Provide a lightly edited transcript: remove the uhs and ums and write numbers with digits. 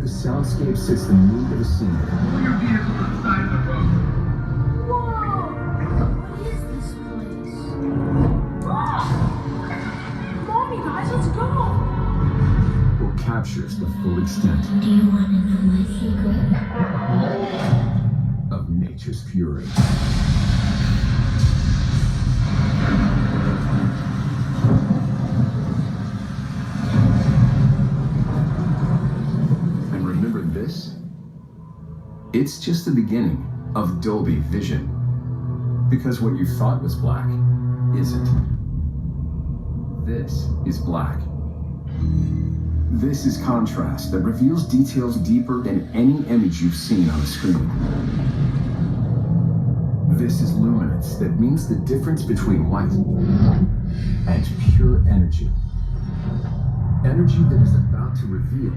the soundscape sets the mood of a scene. Pull your vehicle to the side of the road. Whoa! What is this place? Come on, you guys, let's go! Or captures the full extent Do you want to know my secret? of nature's fury. And remember this? It's just the beginning of Dolby Vision. Because what you thought was black isn't. This is black. This is contrast that reveals details deeper than any image you've seen on a screen. This is luminance that means the difference between white and pure energy. Energy that is about to reveal